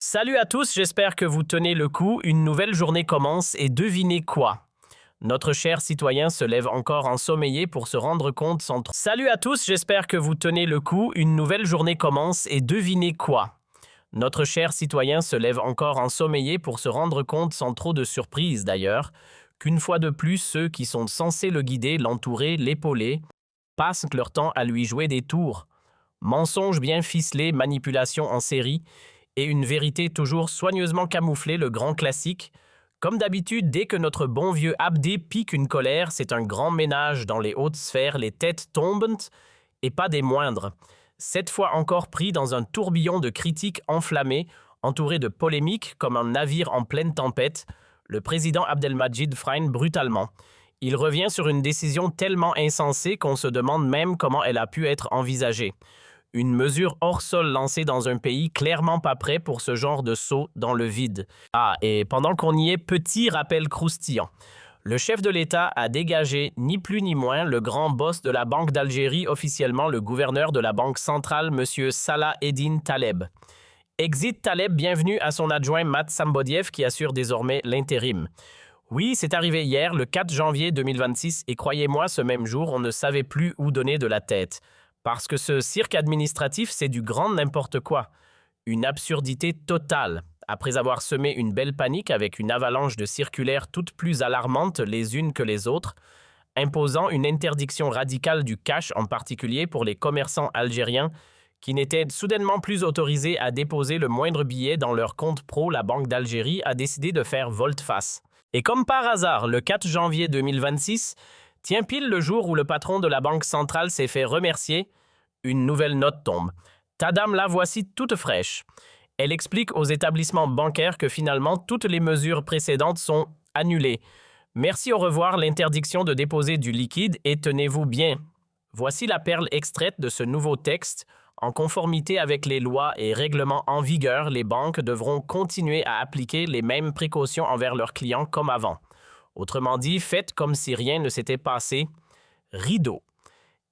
Salut à tous, j'espère que vous tenez le coup. Une nouvelle journée commence et devinez quoi? Notre cher citoyen se lève encore ensommeillé pour se rendre compte sans trop... Salut à tous, j'espère que vous tenez le coup. Une nouvelle journée commence et devinez quoi? Notre cher citoyen se lève encore ensommeillé pour se rendre compte sans trop de surprise d'ailleurs, qu'une fois de plus ceux qui sont censés le guider, l'entourer, l'épauler, passent leur temps à lui jouer des tours. Mensonges bien ficelés, manipulations en série, et une vérité toujours soigneusement camouflée, le grand classique. Comme d'habitude, dès que notre bon vieux Abdé pique une colère, c'est un grand ménage dans les hautes sphères, les têtes tombantes, et pas des moindres. Cette fois encore pris dans un tourbillon de critiques enflammées, entouré de polémiques comme un navire en pleine tempête, le président Abdelmadjid freine brutalement. Il revient sur une décision tellement insensée qu'on se demande même comment elle a pu être envisagée. Une mesure hors sol lancée dans un pays clairement pas prêt pour ce genre de saut dans le vide. Ah, et pendant qu'on y est, petit rappel croustillant. Le chef de l'État a dégagé, ni plus ni moins, le grand boss de la Banque d'Algérie, officiellement le gouverneur de la Banque centrale, M. Salah Eddine Taleb. Exit Taleb, bienvenue à son adjoint Matt Sambodiev qui assure désormais l'intérim. Oui, c'est arrivé hier, le 4 janvier 2026, et croyez-moi, ce même jour, on ne savait plus où donner de la tête. Parce que ce cirque administratif, c'est du grand n'importe quoi. Une absurdité totale. Après avoir semé une belle panique avec une avalanche de circulaires toutes plus alarmantes les unes que les autres, imposant une interdiction radicale du cash, en particulier pour les commerçants algériens, qui n'étaient soudainement plus autorisés à déposer le moindre billet dans leur compte pro, la Banque d'Algérie a décidé de faire volte-face. Et comme par hasard, le 4 janvier 2026, tient pile le jour où le patron de la Banque centrale s'est fait remercier, une nouvelle note tombe. Tadam, la voici toute fraîche. Elle explique aux établissements bancaires que finalement toutes les mesures précédentes sont annulées. Merci, au revoir, l'interdiction de déposer du liquide et tenez-vous bien. Voici la perle extraite de ce nouveau texte. En conformité avec les lois et règlements en vigueur, les banques devront continuer à appliquer les mêmes précautions envers leurs clients comme avant. Autrement dit, faites comme si rien ne s'était passé. Rideau.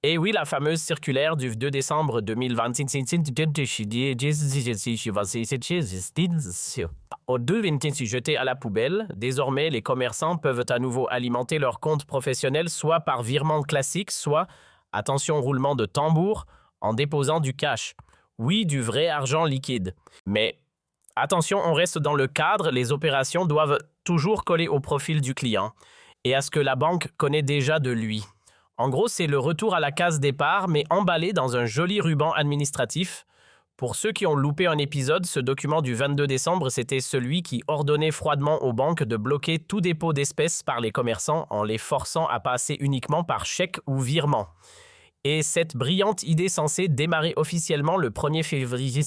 Et oui, la fameuse circulaire du 2 décembre 2026. Au 2 jeté à la poubelle, désormais les commerçants peuvent à nouveau alimenter leur compte professionnel soit par virement classique, soit, attention roulement de tambour, en déposant du cash. Oui, du vrai argent liquide. Mais attention, on reste dans le cadre, les opérations doivent toujours coller au profil du client et à ce que la banque connaît déjà de lui. En gros, c'est le retour à la case départ, mais emballé dans un joli ruban administratif. Pour ceux qui ont loupé un épisode, ce document du 22 décembre, c'était celui qui ordonnait froidement aux banques de bloquer tout dépôt d'espèces par les commerçants en les forçant à passer uniquement par chèque ou virement. Et cette brillante idée censée démarrer officiellement le 1er février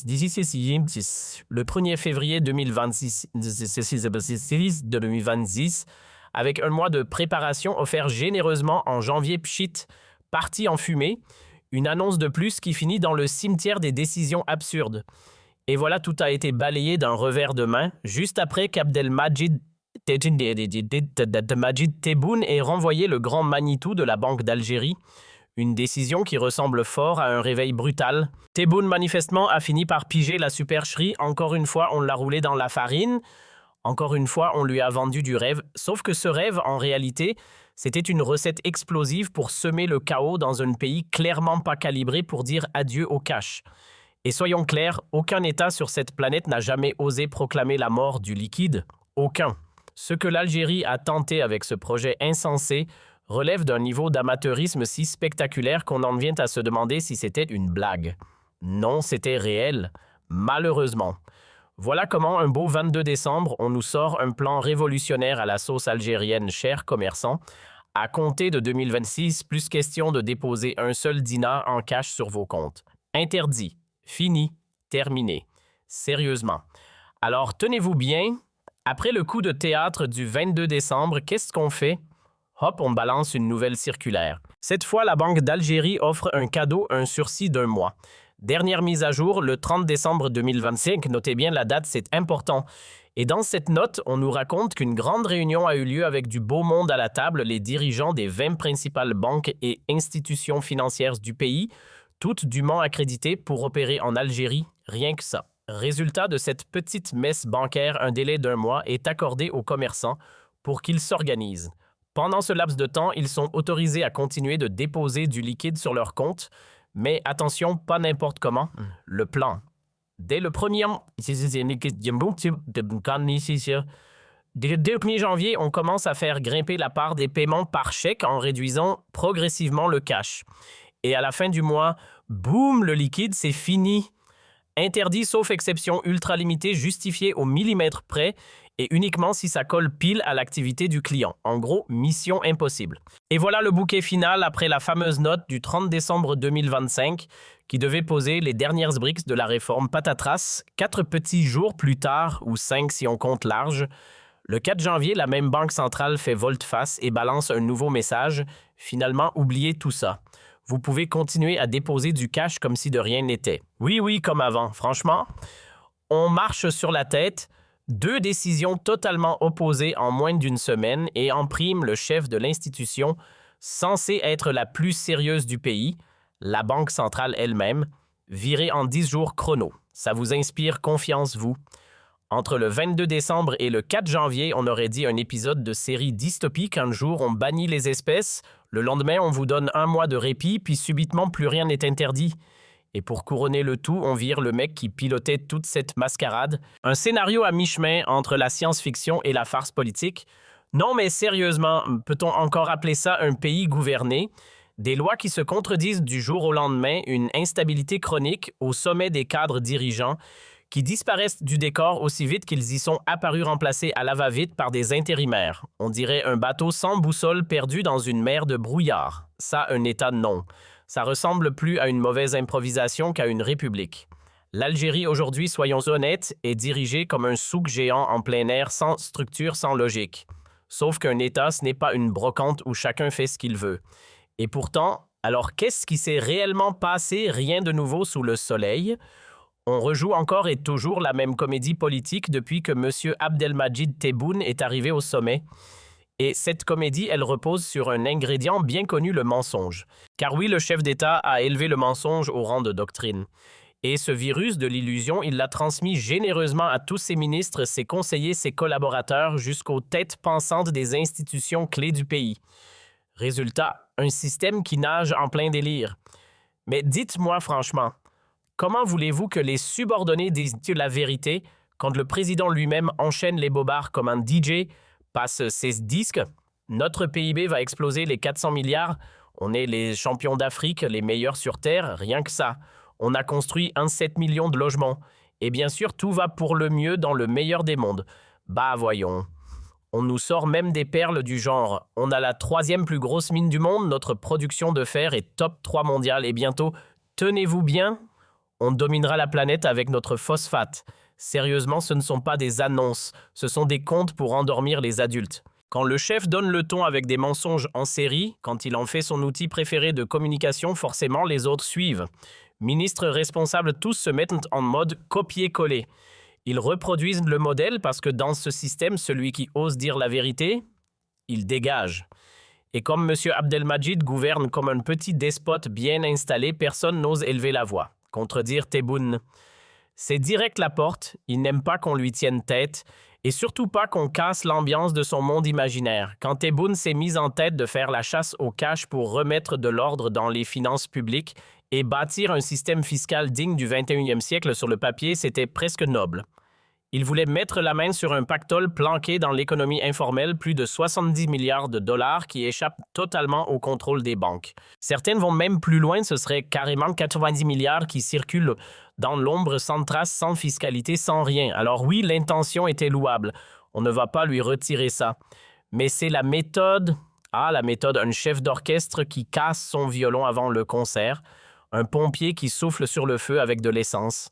2026, avec un mois de préparation offert généreusement en janvier pchit, parti en fumée, une annonce de plus qui finit dans le cimetière des décisions absurdes. Et voilà, tout a été balayé d'un revers de main, juste après qu'Abdelmadjid Tebboune ait renvoyé le grand Manitou de la Banque d'Algérie, une décision qui ressemble fort à un réveil brutal. Tebboune manifestement a fini par piger la supercherie, encore une fois on l'a roulé dans la farine, encore une fois, on lui a vendu du rêve, sauf que ce rêve, en réalité, c'était une recette explosive pour semer le chaos dans un pays clairement pas calibré pour dire adieu au cash. Et soyons clairs, aucun État sur cette planète n'a jamais osé proclamer la mort du liquide. Aucun. Ce que l'Algérie a tenté avec ce projet insensé relève d'un niveau d'amateurisme si spectaculaire qu'on en vient à se demander si c'était une blague. Non, c'était réel, malheureusement. Voilà comment, un beau 22 décembre, on nous sort un plan révolutionnaire à la sauce algérienne, chers commerçants. À compter de 2026, plus question de déposer un seul dinar en cash sur vos comptes. Interdit. Fini. Terminé. Sérieusement. Alors, tenez-vous bien. Après le coup de théâtre du 22 décembre, qu'est-ce qu'on fait? Hop, on balance une nouvelle circulaire. Cette fois, la Banque d'Algérie offre un cadeau, un sursis d'1 mois. Dernière mise à jour, le 30 décembre 2025, notez bien la date, c'est important. Et dans cette note, on nous raconte qu'une grande réunion a eu lieu avec du beau monde à la table, les dirigeants des 20 principales banques et institutions financières du pays, toutes dûment accréditées pour opérer en Algérie, rien que ça. Résultat de cette petite messe bancaire, un délai d'1 mois est accordé aux commerçants pour qu'ils s'organisent. Pendant ce laps de temps, ils sont autorisés à continuer de déposer du liquide sur leur compte, mais attention, pas n'importe comment, le plan. Dès le 1er janvier, on commence à faire grimper la part des paiements par chèque en réduisant progressivement le cash. Et à la fin du mois, boum, le liquide, c'est fini. Interdit sauf exception ultra limitée justifiée au millimètre près et uniquement si ça colle pile à l'activité du client. En gros, mission impossible. Et voilà le bouquet final après la fameuse note du 30 décembre 2025 qui devait poser les dernières briques de la réforme patatras. 4 petits jours plus tard, ou 5 si on compte large, le 4 janvier, la même banque centrale fait volte-face et balance un nouveau message. Finalement, oubliez tout ça. Vous pouvez continuer à déposer du cash comme si de rien n'était. Oui, comme avant. Franchement, on marche sur la tête. 2 décisions totalement opposées en moins d'une semaine et en prime le chef de l'institution censée être la plus sérieuse du pays, la Banque centrale elle-même, virée en 10 jours chrono. Ça vous inspire confiance, vous? Entre le 22 décembre et le 4 janvier, on aurait dit un épisode de série dystopique. Un jour, on bannit les espèces. Le lendemain, on vous donne 1 mois de répit, puis subitement, plus rien n'est interdit. Et pour couronner le tout, on vire le mec qui pilotait toute cette mascarade. Un scénario à mi-chemin entre la science-fiction et la farce politique. Non, mais sérieusement, peut-on encore appeler ça un pays gouverné? Des lois qui se contredisent du jour au lendemain, une instabilité chronique au sommet des cadres dirigeants, qui disparaissent du décor aussi vite qu'ils y sont apparus remplacés à la va-vite par des intérimaires. On dirait un bateau sans boussole perdu dans une mer de brouillard. Ça, un État, non. Ça ressemble plus à une mauvaise improvisation qu'à une république. L'Algérie aujourd'hui, soyons honnêtes, est dirigée comme un souk géant en plein air sans structure, sans logique. Sauf qu'un État, ce n'est pas une brocante où chacun fait ce qu'il veut. Et pourtant, alors qu'est-ce qui s'est réellement passé? Rien de nouveau sous le soleil. On rejoue encore et toujours la même comédie politique depuis que M. Abdelmadjid Tebboune est arrivé au sommet. Et cette comédie, elle repose sur un ingrédient bien connu, le mensonge. Car oui, le chef d'État a élevé le mensonge au rang de doctrine. Et ce virus de l'illusion, il l'a transmis généreusement à tous ses ministres, ses conseillers, ses collaborateurs, jusqu'aux têtes pensantes des institutions clés du pays. Résultat, un système qui nage en plein délire. Mais dites-moi franchement, comment voulez-vous que les subordonnés disent la vérité quand le président lui-même enchaîne les bobards comme un DJ, passe ses disques? Notre PIB va exploser les 400 milliards. On est les champions d'Afrique, les meilleurs sur Terre, rien que ça. On a construit 7 millions de logements. Et bien sûr, tout va pour le mieux dans le meilleur des mondes. Bah voyons. On nous sort même des perles du genre. On a la 3e plus grosse mine du monde, notre production de fer est top 3 mondiale et bientôt, tenez-vous bien, on dominera la planète avec notre phosphate. Sérieusement, ce ne sont pas des annonces, ce sont des contes pour endormir les adultes. Quand le chef donne le ton avec des mensonges en série, quand il en fait son outil préféré de communication, forcément les autres suivent. Ministres responsables, tous se mettent en mode copier-coller. Ils reproduisent le modèle parce que dans ce système, celui qui ose dire la vérité, il dégage. Et comme M. Abdelmadjid gouverne comme un petit despote bien installé, personne n'ose élever la voix. Contredire Tebboune. C'est direct la porte, il n'aime pas qu'on lui tienne tête, et surtout pas qu'on casse l'ambiance de son monde imaginaire. Quand Tebboune s'est mis en tête de faire la chasse au cash pour remettre de l'ordre dans les finances publiques et bâtir un système fiscal digne du 21e siècle sur le papier, c'était presque noble. Il voulait mettre la main sur un pactole planqué dans l'économie informelle, plus de 70 milliards de dollars qui échappent totalement au contrôle des banques. Certaines vont même plus loin, ce serait carrément 90 milliards qui circulent dans l'ombre sans trace, sans fiscalité, sans rien. Alors oui, l'intention était louable, on ne va pas lui retirer ça. Mais c'est la méthode, la méthode, un chef d'orchestre qui casse son violon avant le concert, un pompier qui souffle sur le feu avec de l'essence.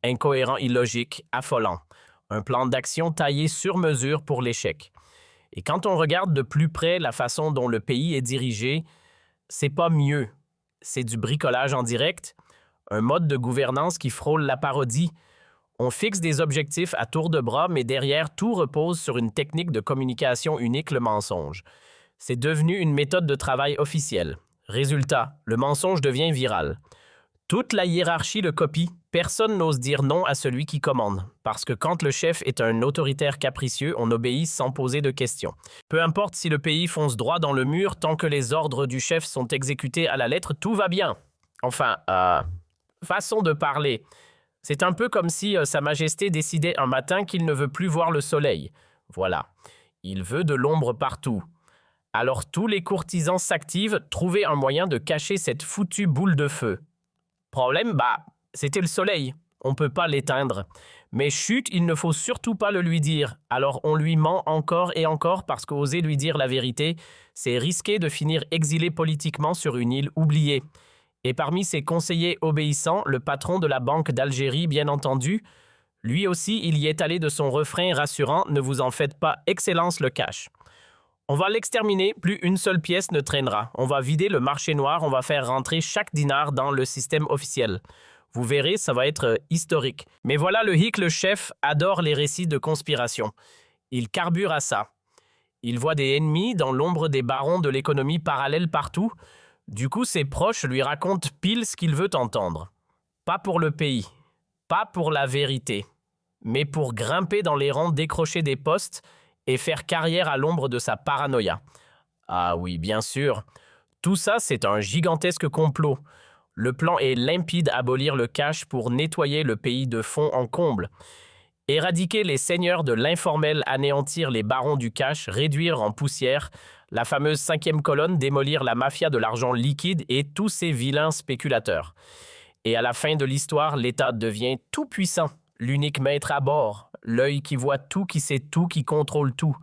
Incohérent, illogique, affolant. Un plan d'action taillé sur mesure pour l'échec. Et quand on regarde de plus près la façon dont le pays est dirigé, c'est pas mieux. C'est du bricolage en direct, un mode de gouvernance qui frôle la parodie. On fixe des objectifs à tour de bras, mais derrière, tout repose sur une technique de communication unique, le mensonge. C'est devenu une méthode de travail officielle. Résultat, le mensonge devient viral. Toute la hiérarchie le copie. personne n'ose dire non à celui qui commande, parce que quand le chef est un autoritaire capricieux, on obéit sans poser de questions. Peu importe si le pays fonce droit dans le mur, tant que les ordres du chef sont exécutés à la lettre, tout va bien. Enfin, façon de parler. C'est un peu comme si Sa Majesté décidait un matin qu'il ne veut plus voir le soleil. Voilà. Il veut de l'ombre partout. Alors tous les courtisans s'activent, trouver un moyen de cacher cette foutue boule de feu. Problème, c'était le soleil. On ne peut pas l'éteindre. Mais chut, il ne faut surtout pas le lui dire. Alors on lui ment encore et encore parce qu'oser lui dire la vérité, c'est risquer de finir exilé politiquement sur une île oubliée. Et parmi ses conseillers obéissants, le patron de la Banque d'Algérie, bien entendu, lui aussi, il y est allé de son refrain rassurant « Ne vous en faites pas, Excellence le cache ». On va l'exterminer, plus une seule pièce ne traînera. On va vider le marché noir, on va faire rentrer chaque dinar dans le système officiel. Vous verrez, ça va être historique. Mais voilà, le hic, le chef, adore les récits de conspiration. Il carbure à ça. Il voit des ennemis dans l'ombre des barons de l'économie parallèle partout. Du coup, ses proches lui racontent pile ce qu'il veut entendre. Pas pour le pays, pas pour la vérité, mais pour grimper dans les rangs, décrocher des postes et faire carrière à l'ombre de sa paranoïa. Ah oui, bien sûr. Tout ça, c'est un gigantesque complot. Le plan est limpide, abolir le cash pour nettoyer le pays de fond en comble. Éradiquer les seigneurs de l'informel, anéantir les barons du cash, réduire en poussière la fameuse 5e colonne, démolir la mafia de l'argent liquide et tous ces vilains spéculateurs. Et à la fin de l'histoire, l'État devient tout puissant, l'unique maître à bord, l'œil qui voit tout, qui sait tout, qui contrôle tout.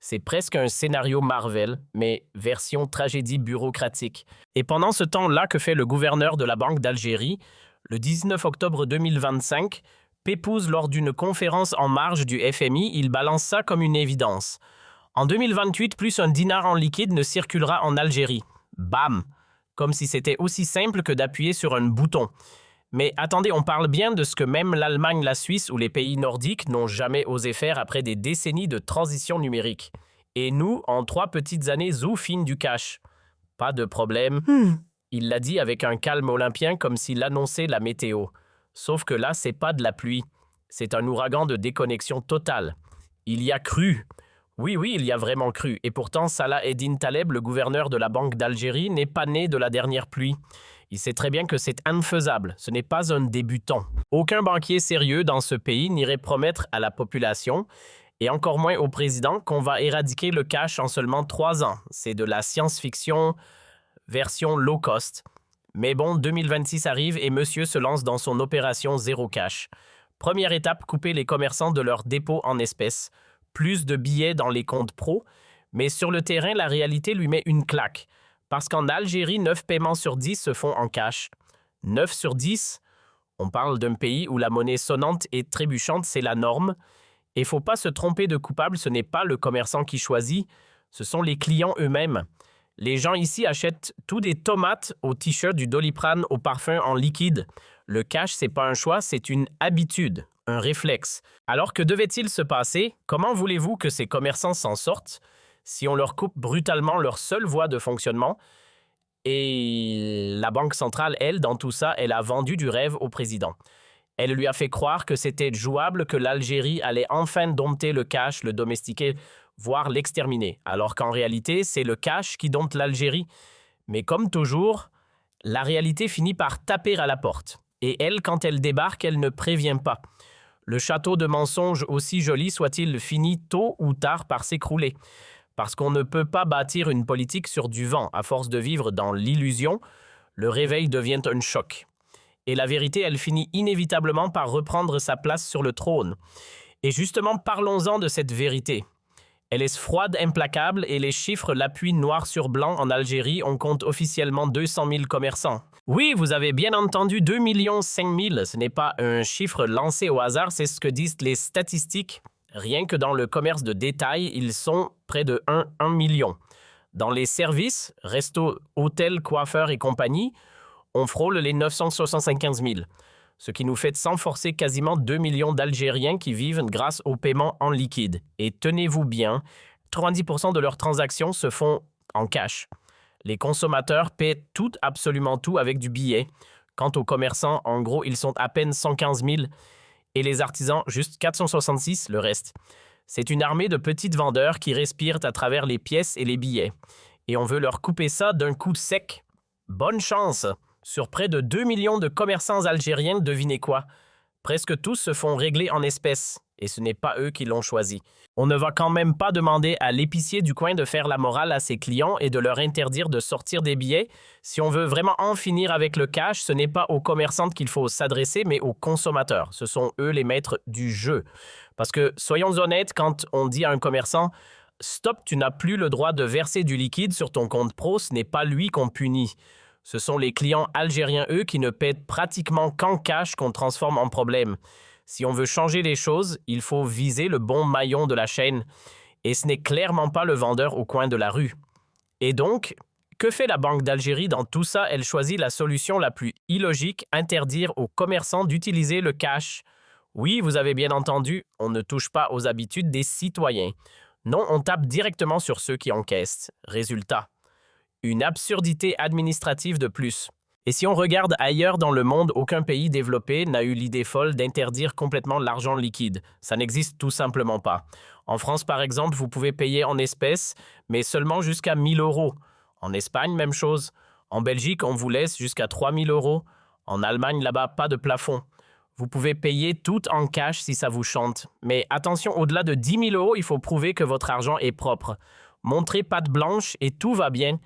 C'est presque un scénario Marvel, mais version tragédie bureaucratique. Et pendant ce temps-là, que fait le gouverneur de la Banque d'Algérie? Le 19 octobre 2025, Pépouze, lors d'une conférence en marge du FMI, il balance ça comme une évidence. En 2028, plus un dinar en liquide ne circulera en Algérie. Bam! Comme si c'était aussi simple que d'appuyer sur un bouton. Mais attendez, on parle bien de ce que même l'Allemagne, la Suisse ou les pays nordiques n'ont jamais osé faire après des décennies de transition numérique. Et nous, en 3 petites années, zoufine du cash. Pas de problème. Il l'a dit avec un calme olympien comme s'il annonçait la météo. Sauf que là, c'est pas de la pluie. C'est un ouragan de déconnexion totale. Il y a cru. Oui, il y a vraiment cru. Et pourtant, Salah Eddine Taleb, le gouverneur de la Banque d'Algérie, n'est pas né de la dernière pluie. Il sait très bien que c'est infaisable. Ce n'est pas un débutant. Aucun banquier sérieux dans ce pays n'irait promettre à la population, et encore moins au président, qu'on va éradiquer le cash en seulement 3 ans. C'est de la science-fiction version low cost. Mais bon, 2026 arrive et monsieur se lance dans son opération zéro cash. Première étape, couper les commerçants de leurs dépôts en espèces. Plus de billets dans les comptes pro, mais sur le terrain, la réalité lui met une claque. Parce qu'en Algérie, 9 paiements sur 10 se font en cash. 9 sur 10, on parle d'un pays où la monnaie sonnante et trébuchante, c'est la norme. Et faut pas se tromper de coupable, ce n'est pas le commerçant qui choisit, ce sont les clients eux-mêmes. Les gens ici achètent tout des tomates au t-shirt, du Doliprane, au parfum en liquide. Le cash, c'est pas un choix, c'est une habitude, un réflexe. Alors que devait-il se passer? Comment voulez-vous que ces commerçants s'en sortent si on leur coupe brutalement leur seule voie de fonctionnement? Et la Banque centrale, elle, dans tout ça, elle a vendu du rêve au président. Elle lui a fait croire que c'était jouable, que l'Algérie allait enfin dompter le cash, le domestiquer, voire l'exterminer. Alors qu'en réalité, c'est le cash qui dompte l'Algérie. Mais comme toujours, la réalité finit par taper à la porte. Et elle, quand elle débarque, elle ne prévient pas. Le château de mensonges, aussi joli soit-il, finit tôt ou tard par s'écrouler. Parce qu'on ne peut pas bâtir une politique sur du vent. À force de vivre dans l'illusion, le réveil devient un choc. Et la vérité, elle finit inévitablement par reprendre sa place sur le trône. Et justement, parlons-en de cette vérité. Elle est froide, implacable, et les chiffres l'appuient noir sur blanc. En Algérie, on compte officiellement 200 000 commerçants. Oui, vous avez bien entendu, 2 500 000. Ce n'est pas un chiffre lancé au hasard, c'est ce que disent les statistiques. Rien que dans le commerce de détail, ils sont près de 1 million. Dans les services, restos, hôtels, coiffeurs et compagnie, on frôle les 975 000. Ce qui nous fait sans forcer quasiment 2 millions d'Algériens qui vivent grâce au paiement en liquide. Et tenez-vous bien, 90% de leurs transactions se font en cash. Les consommateurs paient tout, absolument tout avec du billet, Quant aux commerçants, en gros, ils sont à peine 115 000 et les artisans, juste 466, le reste. C'est une armée de petites vendeurs qui respirent à travers les pièces et les billets. Et on veut leur couper ça d'un coup sec. Bonne chance! Sur près de 2 millions de commerçants algériens, devinez quoi? Presque tous se font régler en espèces, et ce n'est pas eux qui l'ont choisi. On ne va quand même pas demander à l'épicier du coin de faire la morale à ses clients et de leur interdire de sortir des billets. Si on veut vraiment en finir avec le cash, ce n'est pas aux commerçants qu'il faut s'adresser, mais aux consommateurs. Ce sont eux les maîtres du jeu. Parce que, soyons honnêtes, quand on dit à un commerçant « Stop, tu n'as plus le droit de verser du liquide sur ton compte pro », ce n'est pas lui qu'on punit. Ce sont les clients algériens, eux, qui ne paient pratiquement qu'en cash qu'on transforme en problème. Si on veut changer les choses, il faut viser le bon maillon de la chaîne. Et ce n'est clairement pas le vendeur au coin de la rue. Et donc, que fait la Banque d'Algérie dans tout ça? Elle choisit la solution la plus illogique, interdire aux commerçants d'utiliser le cash. Oui, vous avez bien entendu, on ne touche pas aux habitudes des citoyens. Non, on tape directement sur ceux qui encaissent. Résultat. Une absurdité administrative de plus. Et si on regarde ailleurs dans le monde, aucun pays développé n'a eu l'idée folle d'interdire complètement l'argent liquide. Ça n'existe tout simplement pas. En France, par exemple, vous pouvez payer en espèces, mais seulement jusqu'à 1 000 €. En Espagne, même chose. En Belgique, on vous laisse jusqu'à 3 000 €. En Allemagne, là-bas, pas de plafond. Vous pouvez payer tout en cash si ça vous chante. Mais attention, au-delà de 10 000 €, il faut prouver que votre argent est propre. Montrez patte blanche et tout va bien.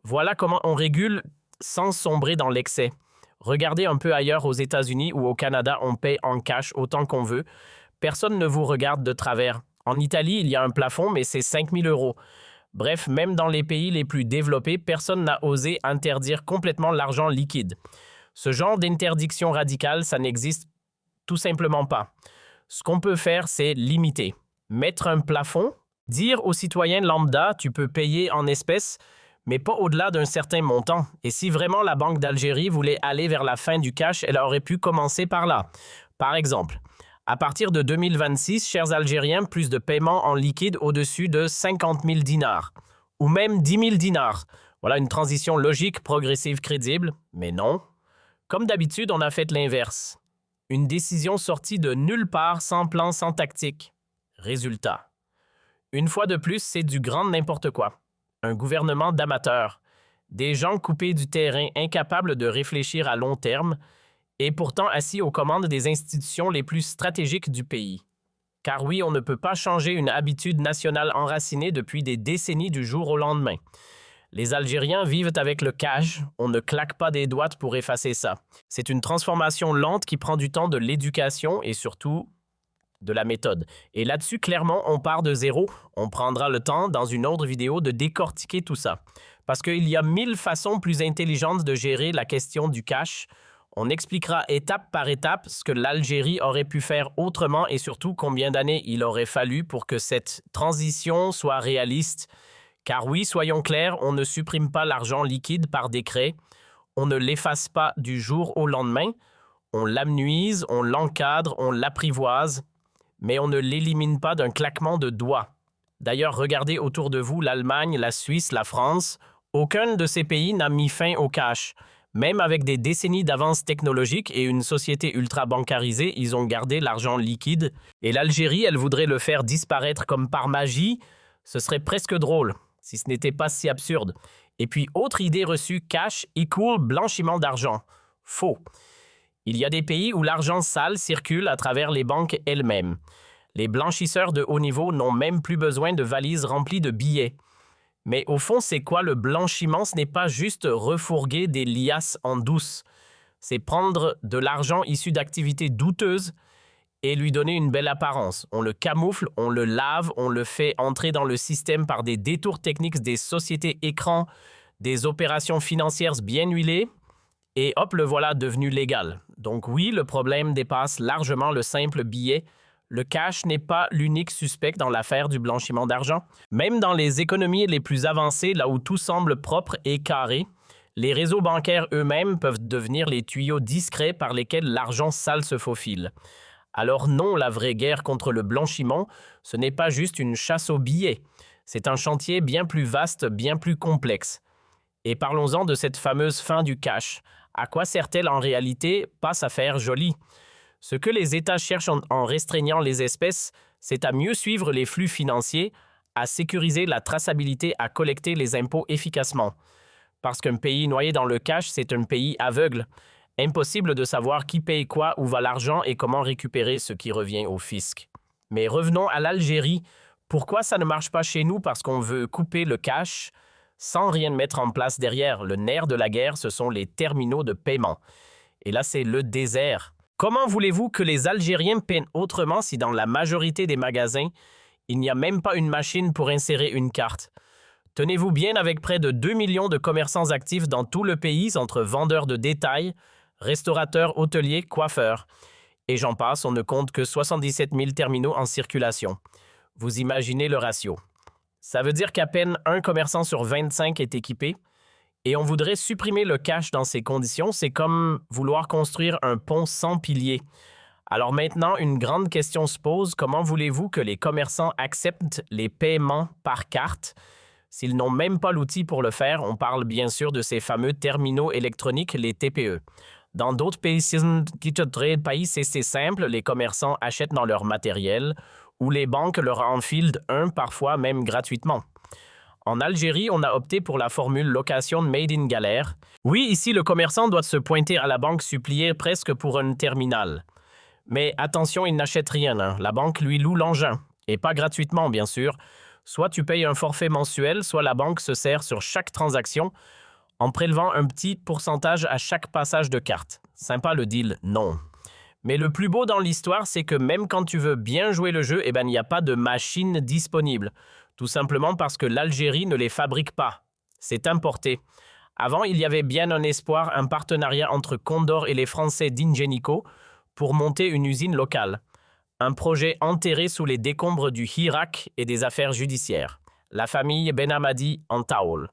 Voilà comment on régule sans sombrer dans l'excès. Regardez un peu ailleurs aux États-Unis ou au Canada, on paye en cash autant qu'on veut. Personne ne vous regarde de travers. En Italie, il y a un plafond, mais c'est 5 000 €. Bref, même dans les pays les plus développés, personne n'a osé interdire complètement l'argent liquide. Ce genre d'interdiction radicale, ça n'existe tout simplement pas. Ce qu'on peut faire, c'est limiter. Mettre un plafond, dire aux citoyens lambda, tu peux payer en espèces, mais pas au-delà d'un certain montant. Et si vraiment la Banque d'Algérie voulait aller vers la fin du cash, elle aurait pu commencer par là. Par exemple, à partir de 2026, chers Algériens, plus de paiements en liquide au-dessus de 50 000 dinars. Ou même 10 000 dinars. Voilà une transition logique, progressive, crédible. Mais non. Comme d'habitude, on a fait l'inverse. Une décision sortie de nulle part, sans plan, sans tactique. Résultat. Une fois de plus, c'est du grand n'importe quoi. Un gouvernement d'amateurs, des gens coupés du terrain, incapables de réfléchir à long terme, et pourtant assis aux commandes des institutions les plus stratégiques du pays. Car oui, on ne peut pas changer une habitude nationale enracinée depuis des décennies du jour au lendemain. Les Algériens vivent avec le cash, on ne claque pas des doigts pour effacer ça. C'est une transformation lente qui prend du temps, de l'éducation et surtout de la méthode. Et là-dessus, clairement, on part de zéro. On prendra le temps, dans une autre vidéo, de décortiquer tout ça. Parce qu'il y a 1000 façons plus intelligentes de gérer la question du cash. On expliquera étape par étape ce que l'Algérie aurait pu faire autrement et surtout combien d'années il aurait fallu pour que cette transition soit réaliste. Car oui, soyons clairs, on ne supprime pas l'argent liquide par décret. On ne l'efface pas du jour au lendemain. On l'amenuise, on l'encadre, on l'apprivoise. Mais on ne l'élimine pas d'un claquement de doigts. D'ailleurs, regardez autour de vous l'Allemagne, la Suisse, la France. Aucun de ces pays n'a mis fin au cash. Même avec des décennies d'avance technologique et une société ultra bancarisée, ils ont gardé l'argent liquide. Et l'Algérie, elle voudrait le faire disparaître comme par magie. Ce serait presque drôle, si ce n'était pas si absurde. Et puis, autre idée reçue, cash equal blanchiment d'argent. Faux. Il y a des pays où l'argent sale circule à travers les banques elles-mêmes. Les blanchisseurs de haut niveau n'ont même plus besoin de valises remplies de billets. Mais au fond, c'est quoi le blanchiment? Ce n'est pas juste refourguer des liasses en douce. C'est prendre de l'argent issu d'activités douteuses et lui donner une belle apparence. On le camoufle, on le lave, on le fait entrer dans le système par des détours techniques des sociétés écrans, des opérations financières bien huilées. Et hop, le voilà devenu légal. Donc oui, le problème dépasse largement le simple billet. Le cash n'est pas l'unique suspect dans l'affaire du blanchiment d'argent. Même dans les économies les plus avancées, là où tout semble propre et carré, les réseaux bancaires eux-mêmes peuvent devenir les tuyaux discrets par lesquels l'argent sale se faufile. Alors non, la vraie guerre contre le blanchiment, ce n'est pas juste une chasse aux billets. C'est un chantier bien plus vaste, bien plus complexe. Et parlons-en de cette fameuse fin du cash. À quoi sert-elle en réalité? Pas à faire joli. Ce que les États cherchent en restreignant les espèces, c'est à mieux suivre les flux financiers, à sécuriser la traçabilité, à collecter les impôts efficacement. Parce qu'un pays noyé dans le cash, c'est un pays aveugle. Impossible de savoir qui paye quoi, où va l'argent et comment récupérer ce qui revient au fisc. Mais revenons à l'Algérie. Pourquoi ça ne marche pas chez nous? Parce qu'on veut couper le cash sans rien mettre en place derrière. Le nerf de la guerre, ce sont les terminaux de paiement. Et là, c'est le désert. Comment voulez-vous que les Algériens paient autrement si dans la majorité des magasins, il n'y a même pas une machine pour insérer une carte? Tenez-vous bien avec près de 2 millions de commerçants actifs dans tout le pays, entre vendeurs de détail, restaurateurs, hôteliers, coiffeurs. Et j'en passe, on ne compte que 77 000 terminaux en circulation. Vous imaginez le ratio. Ça veut dire qu'à peine un commerçant sur 25 est équipé, et on voudrait supprimer le cash dans ces conditions. C'est comme vouloir construire un pont sans piliers. Alors maintenant, une grande question se pose. Comment voulez-vous que les commerçants acceptent les paiements par carte s'ils n'ont même pas l'outil pour le faire? On parle bien sûr de ces fameux terminaux électroniques, les TPE. Dans d'autres pays, c'est simple. Les commerçants achètent dans leur matériel ou les banques leur enfilent un, parfois même gratuitement. En Algérie, on a opté pour la formule location made in galère. Oui, ici, le commerçant doit se pointer à la banque supplier presque pour un terminal. Mais attention, il n'achète rien. La banque lui loue l'engin. Et pas gratuitement, bien sûr. Soit tu payes un forfait mensuel, soit la banque se sert sur chaque transaction en prélevant un petit pourcentage à chaque passage de carte. Sympa le deal? Non. Mais le plus beau dans l'histoire, c'est que même quand tu veux bien jouer le jeu, il n'y a pas de machine disponible. Tout simplement parce que l'Algérie ne les fabrique pas. C'est importé. Avant, il y avait bien un espoir, un partenariat entre Condor et les Français d'Ingenico pour monter une usine locale. Un projet enterré sous les décombres du Hirak et des affaires judiciaires. La famille Benhamadi en tôle.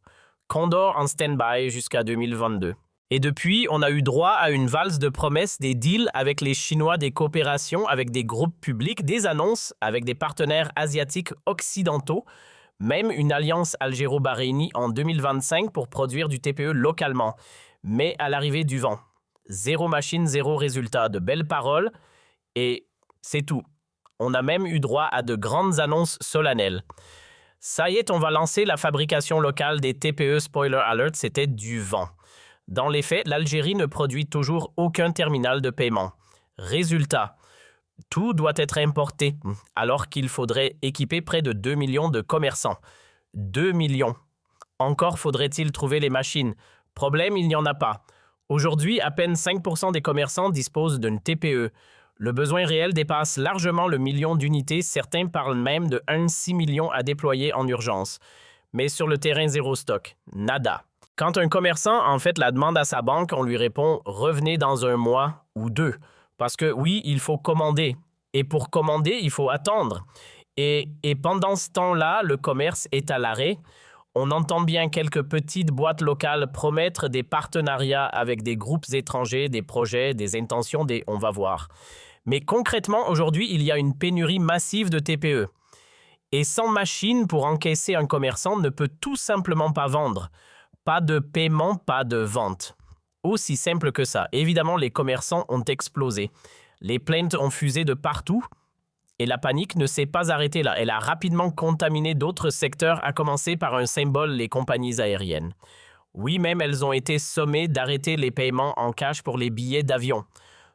Condor en stand-by jusqu'à 2022. Et depuis, on a eu droit à une valse de promesses, des deals avec les Chinois, des coopérations avec des groupes publics, des annonces avec des partenaires asiatiques occidentaux, même une alliance algéro-bahreïnie en 2025 pour produire du TPE localement. Mais à l'arrivée du vent, zéro machine, zéro résultat, de belles paroles, et c'est tout. On a même eu droit à de grandes annonces solennelles. Ça y est, on va lancer la fabrication locale des TPE, spoiler alert, c'était du vent. Dans les faits, l'Algérie ne produit toujours aucun terminal de paiement. Résultat, tout doit être importé, alors qu'il faudrait équiper près de 2 millions de commerçants. 2 millions. Encore faudrait-il trouver les machines. Problème, il n'y en a pas. Aujourd'hui, à peine 5% des commerçants disposent d'une TPE. Le besoin réel dépasse largement le million d'unités. Certains parlent même de 1,6 million à déployer en urgence. Mais sur le terrain, zéro stock. Nada. Quand un commerçant en fait la demande à sa banque, on lui répond « revenez dans 1 mois ou 2 ». Parce que oui, il faut commander. Et pour commander, il faut attendre. Et pendant ce temps-là, le commerce est à l'arrêt. On entend bien quelques petites boîtes locales promettre des partenariats avec des groupes étrangers, des projets, des intentions, on va voir. Mais concrètement, aujourd'hui, il y a une pénurie massive de TPE. Et sans machine pour encaisser un commerçant ne peut tout simplement pas vendre. Pas de paiement, pas de vente. Aussi simple que ça. Évidemment, les commerçants ont explosé. Les plaintes ont fusé de partout et la panique ne s'est pas arrêtée là. Elle a rapidement contaminé d'autres secteurs, à commencer par un symbole, les compagnies aériennes. Oui, même elles ont été sommées d'arrêter les paiements en cash pour les billets d'avion.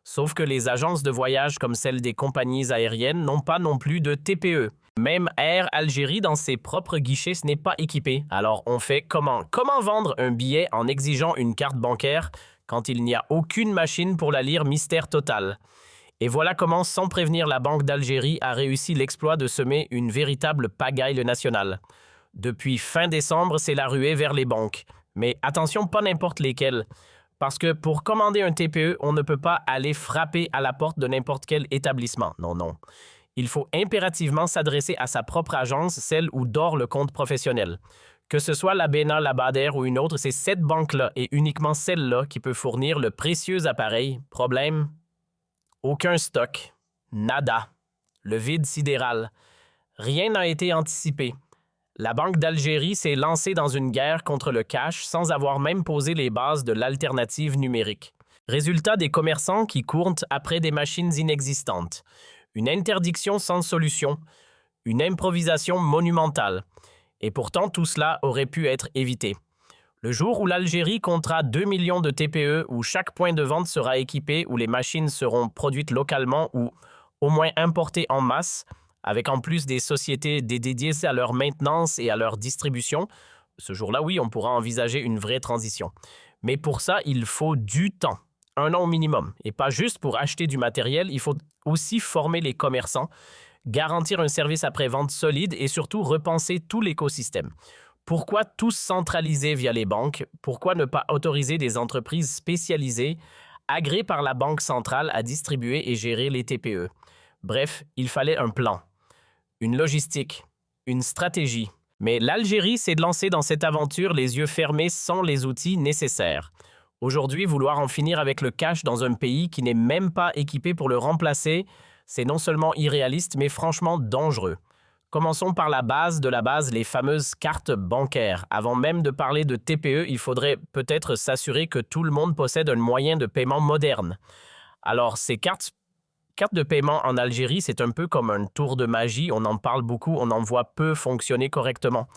Sauf que les agences de voyage comme celles des compagnies aériennes n'ont pas non plus de TPE. Même Air Algérie, dans ses propres guichets, ce n'est pas équipé. Alors on fait comment? Comment vendre un billet en exigeant une carte bancaire quand il n'y a aucune machine pour la lire? Mystère total. Et voilà comment, sans prévenir, la Banque d'Algérie a réussi l'exploit de semer une véritable pagaille nationale. Depuis fin décembre, c'est la ruée vers les banques. Mais attention, pas n'importe lesquelles. Parce que pour commander un TPE, on ne peut pas aller frapper à la porte de n'importe quel établissement. Non, non. Il faut impérativement s'adresser à sa propre agence, celle où dort le compte professionnel. Que ce soit la BNA, la Bader ou une autre, c'est cette banque-là et uniquement celle-là qui peut fournir le précieux appareil. Problème? Aucun stock. Nada. Le vide sidéral. Rien n'a été anticipé. La Banque d'Algérie s'est lancée dans une guerre contre le cash sans avoir même posé les bases de l'alternative numérique. Résultat, des commerçants qui courent après des machines inexistantes. Une interdiction sans solution. Une improvisation monumentale. Et pourtant, tout cela aurait pu être évité. Le jour où l'Algérie comptera 2 millions de TPE, où chaque point de vente sera équipé, où les machines seront produites localement ou au moins importées en masse, avec en plus des sociétés dédiées à leur maintenance et à leur distribution, ce jour-là, oui, on pourra envisager une vraie transition. Mais pour ça, il faut du temps, 1 an au minimum. Et pas juste pour acheter du matériel, il faut aussi former les commerçants, garantir un service après-vente solide et surtout repenser tout l'écosystème. Pourquoi tout centraliser via les banques? Pourquoi ne pas autoriser des entreprises spécialisées, agréées par la Banque centrale à distribuer et gérer les TPE? Bref, il fallait un plan, une logistique, une stratégie. Mais l'Algérie s'est lancée dans cette aventure les yeux fermés sans les outils nécessaires. Aujourd'hui, vouloir en finir avec le cash dans un pays qui n'est même pas équipé pour le remplacer, c'est non seulement irréaliste, mais franchement dangereux. Commençons par la base de la base, les fameuses cartes bancaires. Avant même de parler de TPE, il faudrait peut-être s'assurer que tout le monde possède un moyen de paiement moderne. Alors, ces cartes de paiement en Algérie, c'est un peu comme un tour de magie. On en parle beaucoup, on en voit peu fonctionner correctement.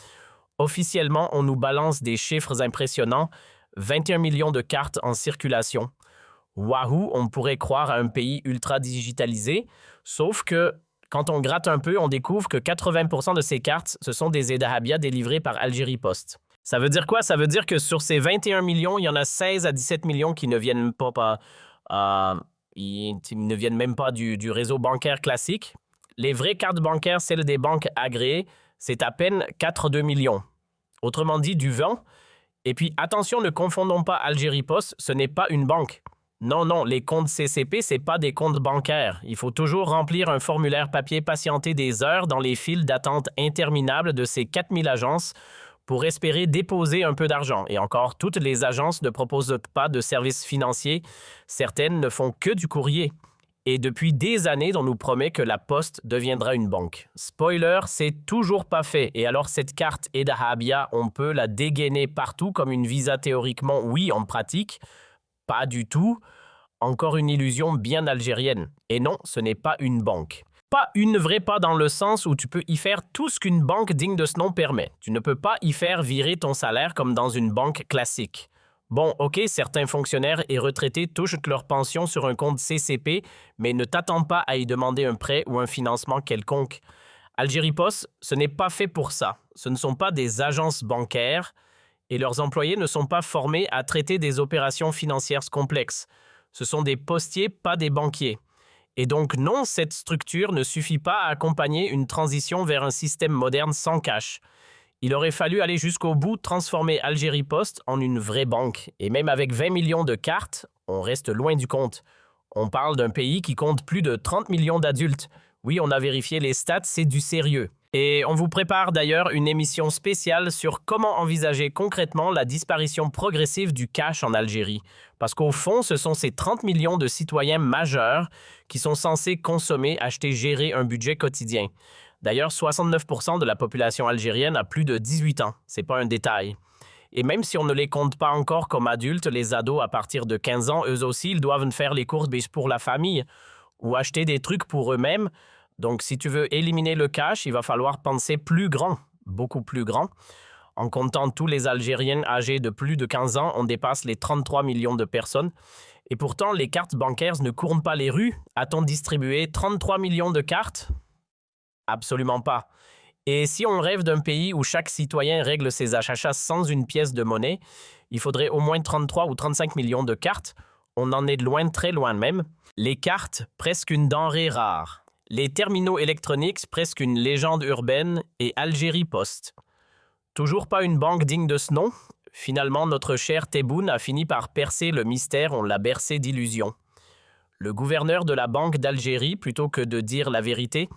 Officiellement, on nous balance des chiffres impressionnants. 21 millions de cartes en circulation. Wahou, on pourrait croire à un pays ultra digitalisé, sauf que quand on gratte un peu, on découvre que 80% de ces cartes, ce sont des Edahabia délivrées par Algérie Post. Ça veut dire quoi? Ça veut dire que sur ces 21 millions, il y en a 16 à 17 millions qui ne viennent ils ne viennent même pas du réseau bancaire classique. Les vraies cartes bancaires, celles des banques agréées, c'est à peine 4,2 millions. Autrement dit, du vent. Et puis, attention, ne confondons pas Algérie Post, ce n'est pas une banque. Non, les comptes CCP, ce n'est pas des comptes bancaires. Il faut toujours remplir un formulaire papier, patienter des heures dans les files d'attente interminables de ces 4000 agences pour espérer déposer un peu d'argent. Et encore, toutes les agences ne proposent pas de services financiers. Certaines ne font que du courrier. Et depuis des années, on nous promet que la Poste deviendra une banque. Spoiler, c'est toujours pas fait. Et alors cette carte Edahabia, on peut la dégainer partout comme une visa théoriquement, oui, en pratique. Pas du tout. Encore une illusion bien algérienne. Et non, ce n'est pas une banque. Pas une vraie, pas dans le sens où tu peux y faire tout ce qu'une banque digne de ce nom permet. Tu ne peux pas y faire virer ton salaire comme dans une banque classique. Bon, ok, certains fonctionnaires et retraités touchent leur pension sur un compte CCP, mais ne t'attends pas à y demander un prêt ou un financement quelconque. Algérie Post, ce n'est pas fait pour ça. Ce ne sont pas des agences bancaires et leurs employés ne sont pas formés à traiter des opérations financières complexes. Ce sont des postiers, pas des banquiers. Et donc non, cette structure ne suffit pas à accompagner une transition vers un système moderne sans cash. Il aurait fallu aller jusqu'au bout, transformer Algérie Post en une vraie banque. Et même avec 20 millions de cartes, on reste loin du compte. On parle d'un pays qui compte plus de 30 millions d'adultes. Oui, on a vérifié les stats, c'est du sérieux. Et on vous prépare d'ailleurs une émission spéciale sur comment envisager concrètement la disparition progressive du cash en Algérie. Parce qu'au fond, ce sont ces 30 millions de citoyens majeurs qui sont censés consommer, acheter, gérer un budget quotidien. D'ailleurs, 69% de la population algérienne a plus de 18 ans. C'est pas un détail. Et même si on ne les compte pas encore comme adultes, les ados à partir de 15 ans, eux aussi, ils doivent faire les courses pour la famille ou acheter des trucs pour eux-mêmes. Donc, si tu veux éliminer le cash, il va falloir penser plus grand, beaucoup plus grand. En comptant tous les Algériens âgés de plus de 15 ans, on dépasse les 33 millions de personnes. Et pourtant, les cartes bancaires ne courent pas les rues. A-t-on distribué 33 millions de cartes? Absolument pas. Et si on rêve d'un pays où chaque citoyen règle ses achats sans une pièce de monnaie, il faudrait au moins 33 ou 35 millions de cartes. On en est de loin, très loin même. Les cartes, presque une denrée rare. Les terminaux électroniques, presque une légende urbaine, et Algérie Post. Toujours pas une banque digne de ce nom? Finalement, notre cher Tebboune a fini par percer le mystère, on l'a bercé d'illusions. Le gouverneur de la Banque d'Algérie, plutôt que de dire la vérité,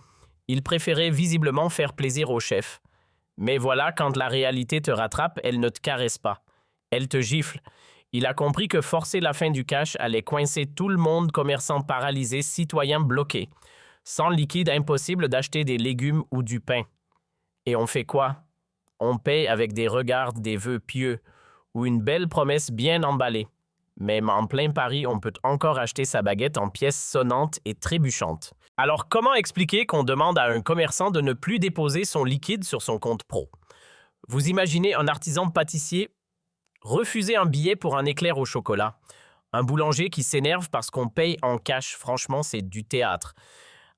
il préférait visiblement faire plaisir au chef. Mais voilà, quand la réalité te rattrape, elle ne te caresse pas. Elle te gifle. Il a compris que forcer la fin du cash allait coincer tout le monde, commerçants paralysés, citoyens bloqués. Sans liquide, impossible d'acheter des légumes ou du pain. Et on fait quoi? On paie avec des regards, des vœux pieux ou une belle promesse bien emballée. Même en plein Paris, on peut encore acheter sa baguette en pièces sonnantes et trébuchantes. Alors, comment expliquer qu'on demande à un commerçant de ne plus déposer son liquide sur son compte pro? Vous imaginez un artisan pâtissier refuser un billet pour un éclair au chocolat. Un boulanger qui s'énerve parce qu'on paye en cash. Franchement, c'est du théâtre.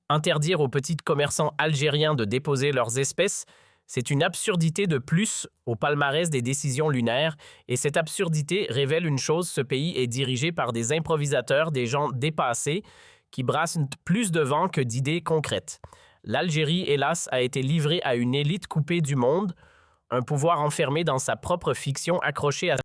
Interdire aux petits commerçants algériens de déposer leurs espèces, c'est une absurdité de plus au palmarès des décisions lunaires, et cette absurdité révèle une chose: ce pays est dirigé par des improvisateurs, des gens dépassés, qui brassent plus de vent que d'idées concrètes. L'Algérie, hélas, a été livrée à une élite coupée du monde, un pouvoir enfermé dans sa propre fiction accroché à